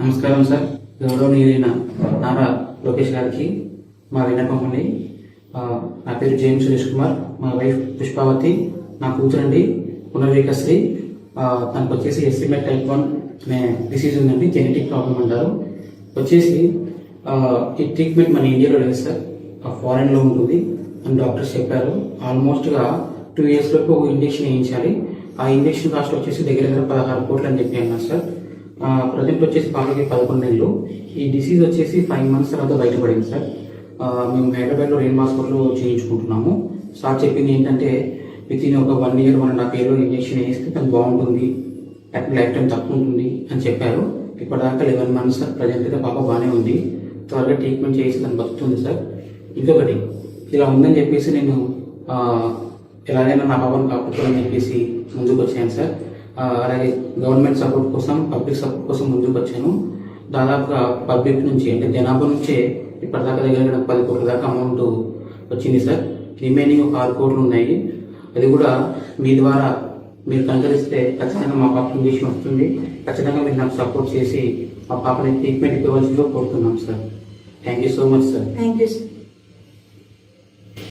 నమస్కారం సార్. గౌరవనీయులైన నారా లోకేష్ గారికి మా విన్నపండి. నా పేరు జేమ్స్ సురేష్ కుమార్, మా వైఫ్ పుష్పావతి, నా కూతురండి పునర్వికశ్రీ. తనకు వచ్చేసి ఎస్టిమేట్ టైప్ 1 అనే డిసీజ్ ఉందండి, జెనెటిక్ ప్రాబ్లం అంటారు. వచ్చేసి ఈ ట్రీట్మెంట్ మన ఇండియాలో లేదు సార్, ఫారెన్లో ఉంటుంది అని డాక్టర్స్ చెప్పారు. ఆల్మోస్ట్గా 2 years వరకు ఇంజెక్షన్ వేయించాలి. ఆ ఇంజెక్షన్ కాస్ట్ వచ్చేసి దగ్గర 16 కోట్లు అని చెప్పి అన్నారు సార్. ప్రజెంట్ వచ్చేసి పాపకి 11 నెలలు. ఈ డిసీజ్ వచ్చేసి 5 months తర్వాత బయటపడింది సార్. మేము హైదరాబాద్లో రెయిన్ హాస్పిటల్లో చేయించుకుంటున్నాము. సార్ చెప్పింది ఏంటంటే వితిన్ ఒక 1 year 1.5 year ఇంజెక్షన్ వేస్తే తను బాగుంటుంది, లైఫ్ టైం తక్కువ ఉంటుంది అని చెప్పారు. ఇప్పటిదాకా 11 months సార్. ప్రజెంట్ అయితే పాప బాగానే ఉంది, త్వరగా ట్రీట్మెంట్ చేసి తను బతుకుతుంది సార్. ఇంకొకటి ఇలా ఉందని చెప్పేసి నేను ఎలాగైనా నా పాపను కాపాడుకోవాలని చెప్పేసి ముందుకు వచ్చాను సార్. అలాగే గవర్నమెంట్ సపోర్ట్ కోసం, పబ్లిక్ సపోర్ట్ కోసం ముందుకు వచ్చాను. దాదాపుగా పబ్లిక్ నుంచి అంటే జనాభా నుంచే ఇప్పటిదాకా దగ్గర 10 కోట్ల దాకా అమౌంట్ వచ్చింది సార్. రిమైనింగ్ ఒక 6 కోట్లు ఉన్నాయి. అది కూడా మీ ద్వారా మీరు కనుగరిస్తే ఖచ్చితంగా మా పాప ఇంజెక్షన్ వస్తుంది. ఖచ్చితంగా మీరు నాకు సపోర్ట్ చేసి మా పాపని ట్రీట్మెంట్ ఇవ్వవలసిందిగా కోరుతున్నాం sir. Thank you so much sir. Thank you sir.